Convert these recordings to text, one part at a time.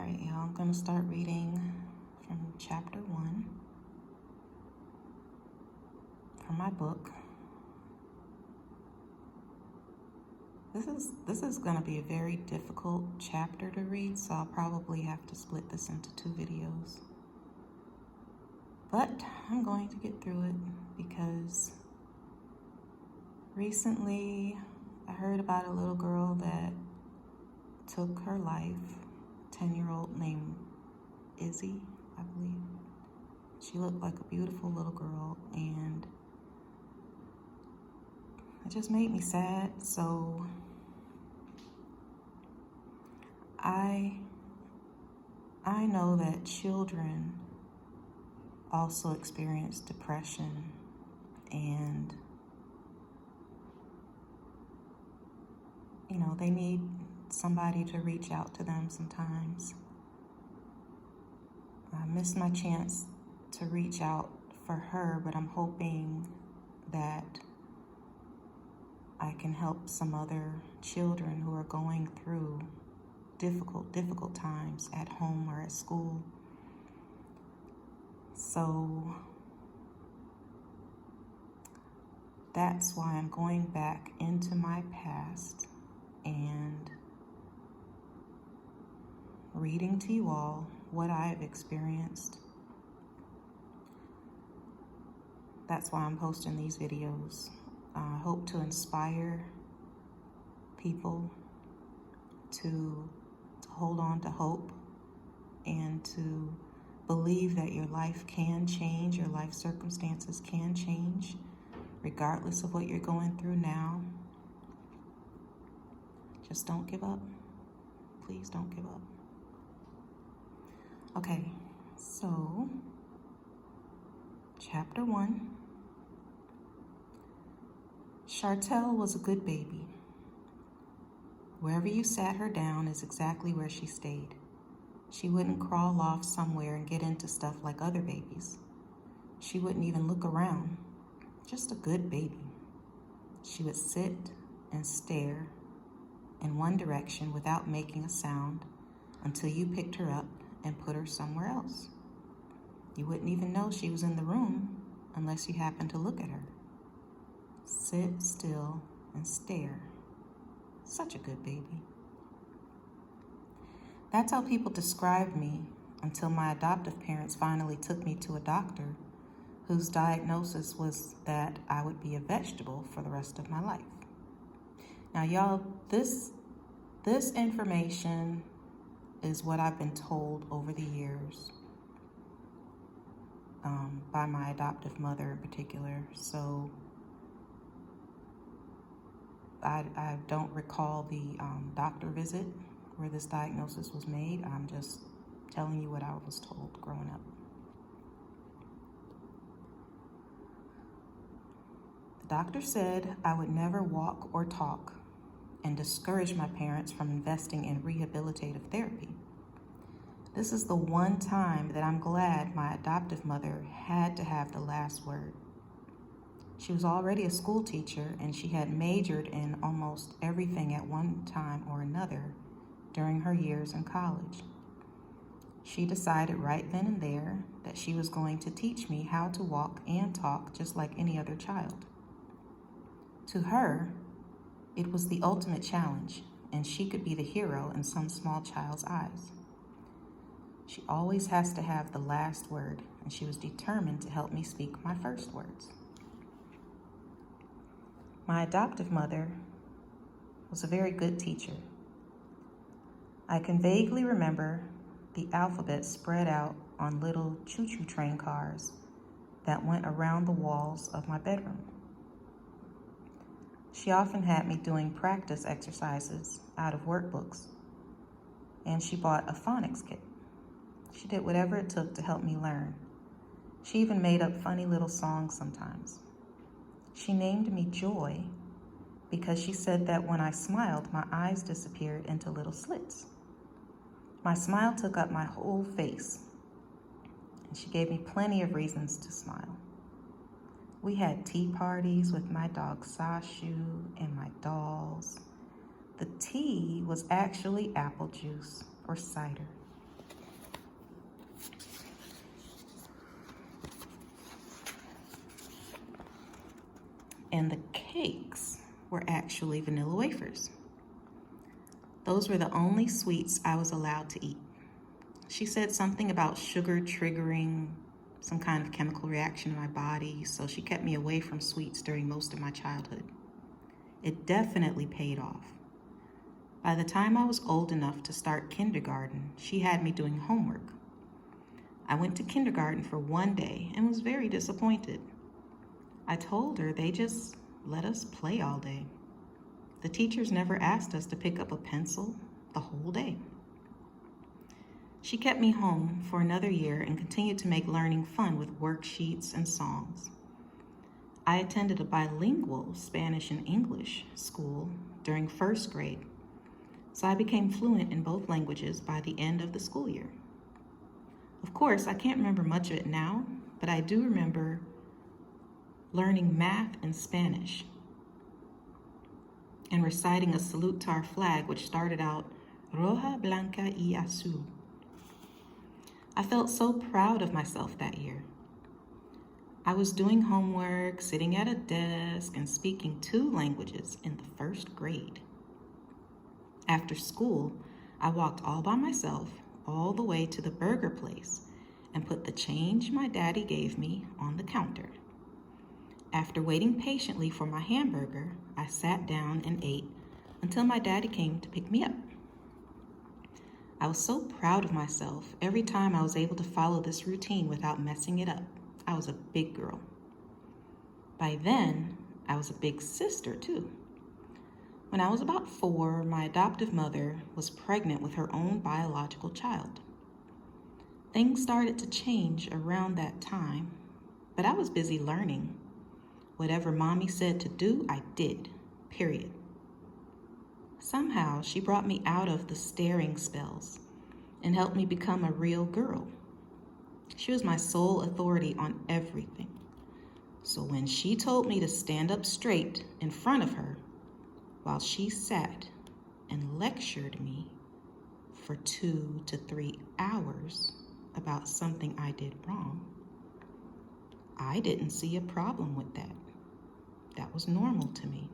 Alright, y'all, I'm going to start reading from chapter 1 from my book. This is going to be a very difficult chapter to read, so I'll probably have to split this into 2 videos. But I'm going to get through it because recently I heard about a little girl that took her life, 10-year-old named Izzy, I believe. She looked like a beautiful little girl, and it just made me sad. So I know that children also experience depression, and they need somebody to reach out to them sometimes. I missed my chance to reach out for her, but I'm hoping that I can help some other children who are going through difficult times at home or at school. So that's why I'm going back into my past and reading to you all what I've experienced. That's why I'm posting these videos. I hope to inspire people to hold on to hope and to believe that your life can change, your life circumstances can change, regardless of what you're going through now. Just don't give up. Please don't give up. Okay, so chapter 1. Chartel was a good baby. Wherever you sat her down is exactly where she stayed. She wouldn't crawl off somewhere and get into stuff like other babies. She wouldn't even look around. Just a good baby. She would sit and stare in one direction without making a sound until you picked her up and put her somewhere else. You wouldn't even know she was in the room unless you happened to look at her. Sit still and stare. Such a good baby. That's how people described me until my adoptive parents finally took me to a doctor whose diagnosis was that I would be a vegetable for the rest of my life. Now, y'all, this information is what I've been told over the years by my adoptive mother in particular. So I don't recall the doctor visit where this diagnosis was made. I'm just telling you what I was told growing up. The doctor said I would never walk or talk and discouraged my parents from investing in rehabilitative therapy. This is the one time that I'm glad my adoptive mother had to have the last word. She was already a school teacher, and she had majored in almost everything at one time or another during her years in college. She decided right then and there that she was going to teach me how to walk and talk just like any other child. To her, it was the ultimate challenge, and she could be the hero in some small child's eyes. She always has to have the last word, and she was determined to help me speak my first words. My adoptive mother was a very good teacher. I can vaguely remember the alphabet spread out on little choo-choo train cars that went around the walls of my bedroom. She often had me doing practice exercises out of workbooks, and she bought a phonics kit. She did whatever it took to help me learn. She even made up funny little songs sometimes. She named me Joy because she said that when I smiled, my eyes disappeared into little slits. My smile took up my whole face, and she gave me plenty of reasons to smile. We had tea parties with my dog Sashu and my dolls. The tea was actually apple juice or cider. and the cakes were actually vanilla wafers. Those were the only sweets I was allowed to eat. She said something about sugar triggering some kind of chemical reaction in my body, so she kept me away from sweets during most of my childhood. It definitely paid off. By the time I was old enough to start kindergarten, she had me doing homework. I went to kindergarten for one day and was very disappointed. I told her they just let us play all day. The teachers never asked us to pick up a pencil the whole day. She kept me home for another year and continued to make learning fun with worksheets and songs. I attended a bilingual Spanish and English school during first grade, so I became fluent in both languages by the end of the school year. Of course, I can't remember much of it now, but I do remember learning math and Spanish and reciting a salute to our flag, which started out, Roja, Blanca y Azul. I felt so proud of myself that year. I was doing homework, sitting at a desk, and speaking 2 languages in the first grade. After school, I walked all by myself all the way to the burger place and put the change my daddy gave me on the counter. After waiting patiently for my hamburger, I sat down and ate until my daddy came to pick me up. I was so proud of myself every time I was able to follow this routine without messing it up. I was a big girl. By then, I was a big sister too. When I was about 4, my adoptive mother was pregnant with her own biological child. Things started to change around that time, but I was busy learning. Whatever mommy said to do, I did, period. Somehow, she brought me out of the staring spells and helped me become a real girl. She was my sole authority on everything. So when she told me to stand up straight in front of her while she sat and lectured me for 2 to 3 hours about something I did wrong, I didn't see a problem with that. That was normal to me.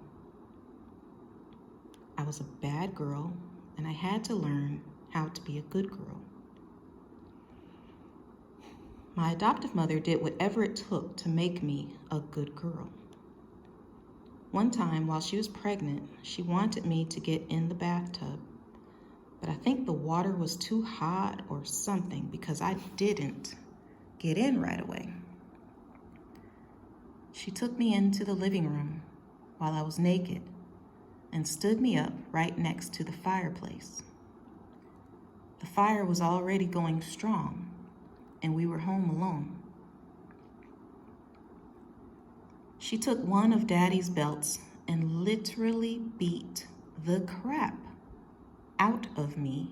I was a bad girl, and I had to learn how to be a good girl. My adoptive mother did whatever it took to make me a good girl. One time, while she was pregnant, she wanted me to get in the bathtub, but I think the water was too hot or something because I didn't get in right away. She took me into the living room while I was naked and stood me up right next to the fireplace. The fire was already going strong, and we were home alone. She took one of Daddy's belts and literally beat the crap out of me,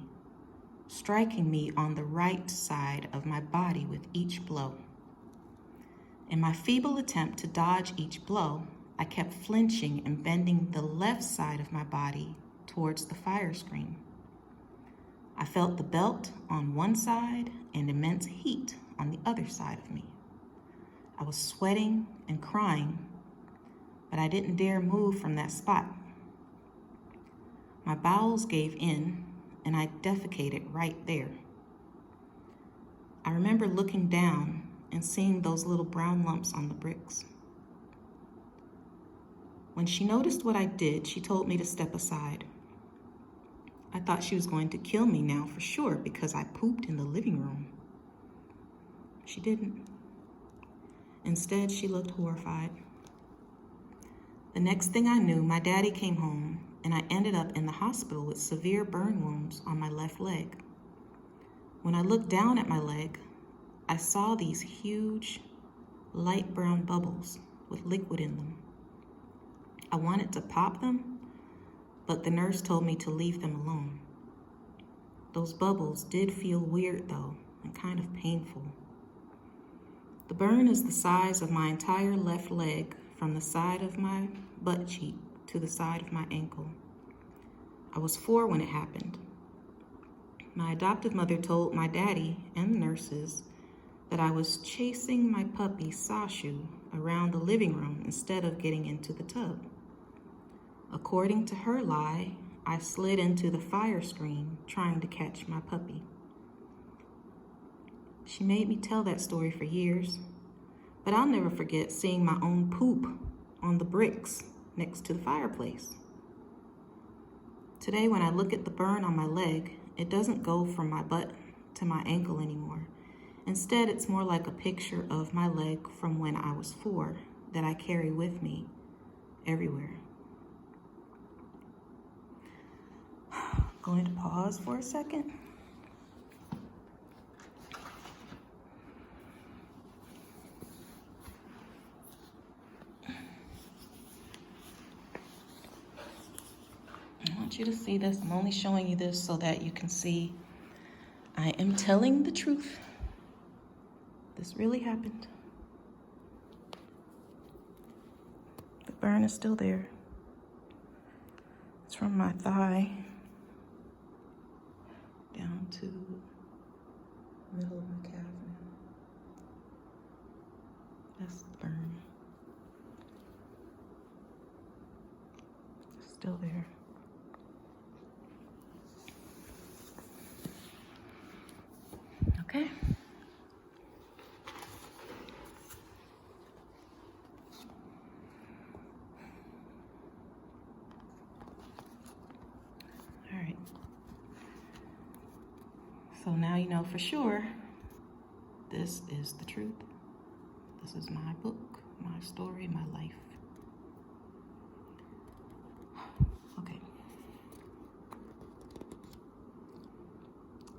striking me on the right side of my body with each blow. In my feeble attempt to dodge each blow, I kept flinching and bending the left side of my body towards the fire screen. I felt the belt on one side and immense heat on the other side of me. I was sweating and crying, but I didn't dare move from that spot. My bowels gave in, and I defecated right there. I remember looking down and seeing those little brown lumps on the bricks. When she noticed what I did, she told me to step aside. I thought she was going to kill me now for sure because I pooped in the living room. She didn't. Instead, she looked horrified. The next thing I knew, my daddy came home and I ended up in the hospital with severe burn wounds on my left leg. When I looked down at my leg, I saw these huge light brown bubbles with liquid in them. I wanted to pop them, but the nurse told me to leave them alone. Those bubbles did feel weird though, and kind of painful. The burn is the size of my entire left leg from the side of my butt cheek to the side of my ankle. I was 4 when it happened. My adoptive mother told my daddy and the nurses that I was chasing my puppy, Sashu, around the living room instead of getting into the tub. According to her lie, I slid into the fire screen trying to catch my puppy. She made me tell that story for years, but I'll never forget seeing my own poop on the bricks next to the fireplace. Today, when I look at the burn on my leg, it doesn't go from my butt to my ankle anymore. Instead, it's more like a picture of my leg from when I was 4 that I carry with me everywhere. Going to pause for a second. I want you to see this. I'm only showing you this so that you can see I am telling the truth. This really happened. The burn is still there. It's from my thigh down to the middle of my calf now. That's the burn. It's still there. Okay. All right. So now you know for sure this is the truth. This is my book, my story, my life. Okay.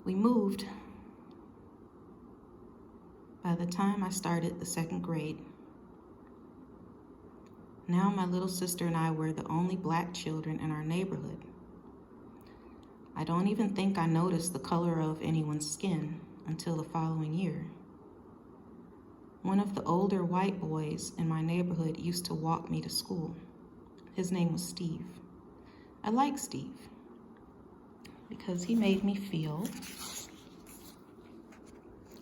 We moved by the time I started the 2nd grade. Now my little sister and I were the only Black children in our neighborhood. I don't even think I noticed the color of anyone's skin until the following year. One of the older white boys in my neighborhood used to walk me to school. His name was Steve. I liked Steve because he made me feel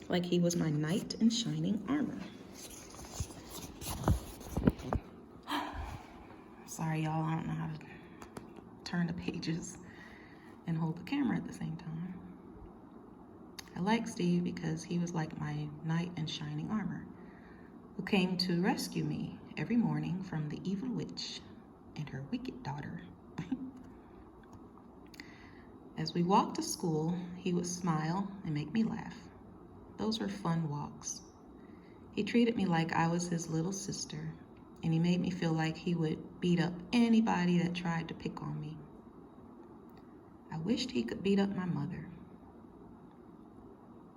like he was my knight in shining armor. Sorry, y'all, I don't know how to turn the pages and hold the camera at the same time. I like Steve because he was like my knight in shining armor, who came to rescue me every morning from the evil witch and her wicked daughter. As we walked to school, he would smile and make me laugh. Those were fun walks. He treated me like I was his little sister, and he made me feel like he would beat up anybody that tried to pick on me. I wished he could beat up my mother.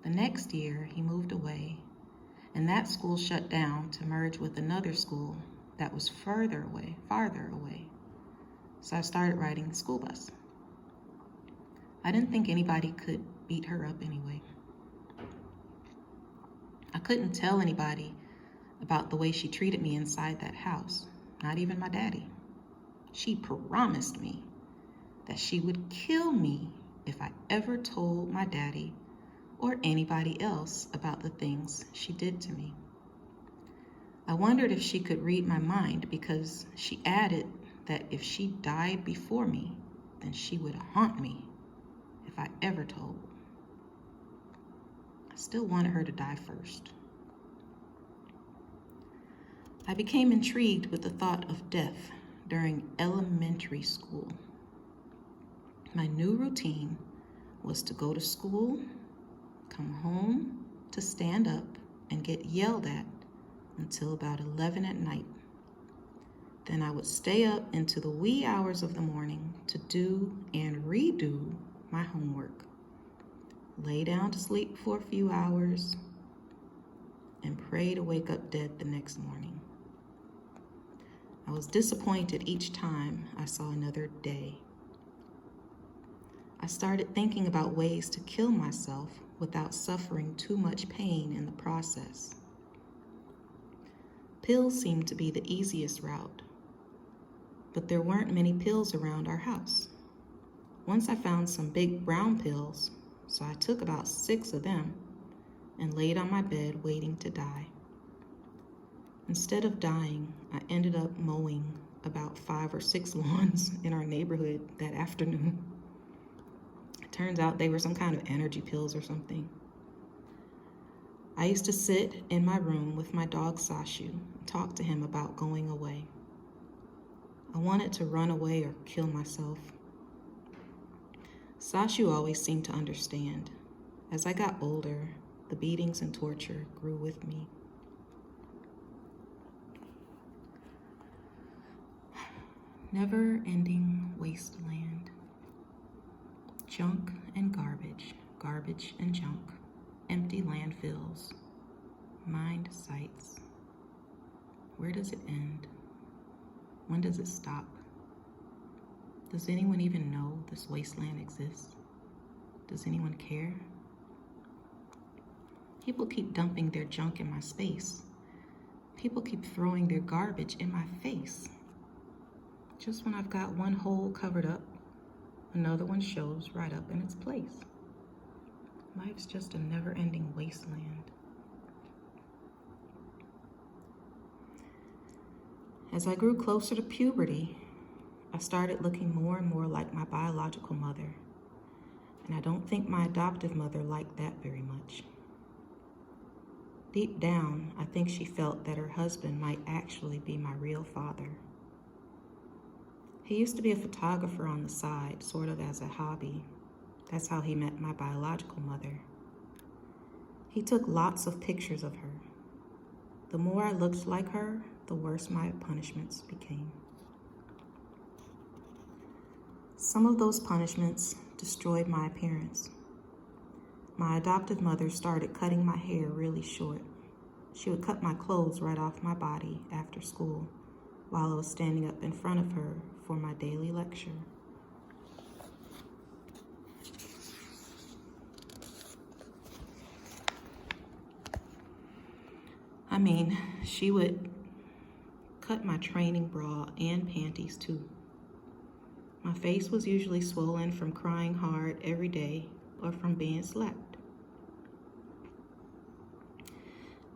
The next year, he moved away, and that school shut down to merge with another school that was farther away. So I started riding the school bus. I didn't think anybody could beat her up anyway. I couldn't tell anybody about the way she treated me inside that house, not even my daddy. She promised me that she would kill me if I ever told my daddy or anybody else about the things she did to me. I wondered if she could read my mind because she added that if she died before me, then she would haunt me if I ever told. I still wanted her to die first. I became intrigued with the thought of death during elementary school. My new routine was to go to school, come home, to stand up and get yelled at until about 11 at night. Then I would stay up into the wee hours of the morning to do and redo my homework, lay down to sleep for a few hours, and pray to wake up dead the next morning. I was disappointed each time I saw another day. I started thinking about ways to kill myself without suffering too much pain in the process. Pills seemed to be the easiest route, but there weren't many pills around our house. Once I found some big brown pills, so I took about 6 of them, and laid on my bed waiting to die. Instead of dying, I ended up mowing about 5 or 6 lawns in our neighborhood that afternoon. It turns out they were some kind of energy pills or something. I used to sit in my room with my dog Sashu and talk to him about going away. I wanted to run away or kill myself. Sashu always seemed to understand. As I got older, the beatings and torture grew with me. Never-ending wasteland. Junk and garbage, garbage and junk. Empty landfills. Mined sites. Where does it end? When does it stop? Does anyone even know this wasteland exists? Does anyone care? People keep dumping their junk in my space. People keep throwing their garbage in my face. Just when I've got one hole covered up, another one shows right up in its place. Life's just a never-ending wasteland. As I grew closer to puberty, I started looking more and more like my biological mother, and I don't think my adoptive mother liked that very much. Deep down, I think she felt that her husband might actually be my real father. He used to be a photographer on the side, sort of as a hobby. That's how he met my biological mother. He took lots of pictures of her. The more I looked like her, the worse my punishments became. Some of those punishments destroyed my appearance. My adoptive mother started cutting my hair really short. She would cut my clothes right off my body after school while I was standing up in front of her for my daily lecture. She would cut my training bra and panties too. My face was usually swollen from crying hard every day or from being slapped.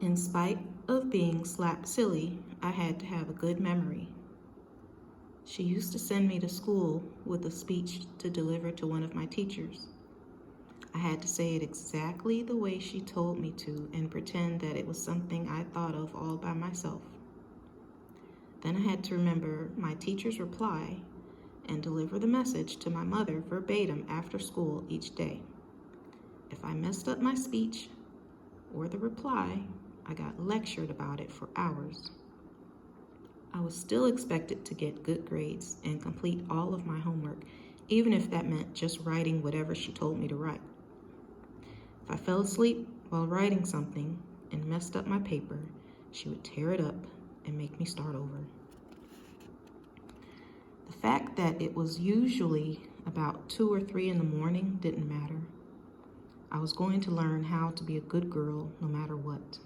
In spite of being slapped silly, I had to have a good memory. She used to send me to school with a speech to deliver to one of my teachers. I had to say it exactly the way she told me to and pretend that it was something I thought of all by myself. Then I had to remember my teacher's reply and deliver the message to my mother verbatim after school each day. If I messed up my speech or the reply, I got lectured about it for hours. I was still expected to get good grades and complete all of my homework, even if that meant just writing whatever she told me to write. If I fell asleep while writing something and messed up my paper, she would tear it up and make me start over. The fact that it was usually about 2 or 3 in the morning didn't matter. I was going to learn how to be a good girl no matter what.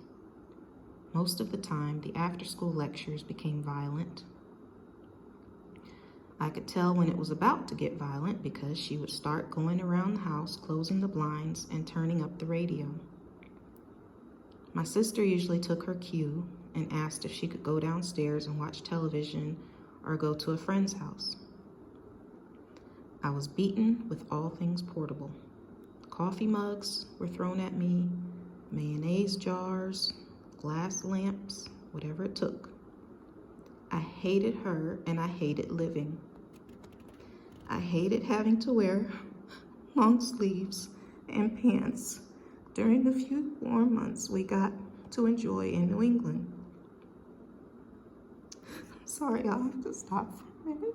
Most of the time, the after-school lectures became violent. I could tell when it was about to get violent because she would start going around the house, closing the blinds and turning up the radio. My sister usually took her cue and asked if she could go downstairs and watch television or go to a friend's house. I was beaten with all things portable. Coffee mugs were thrown at me, mayonnaise jars, glass lamps, whatever it took. I hated her and I hated living. I hated having to wear long sleeves and pants during the few warm months we got to enjoy in New England. I'm sorry, I'll have to stop for a minute.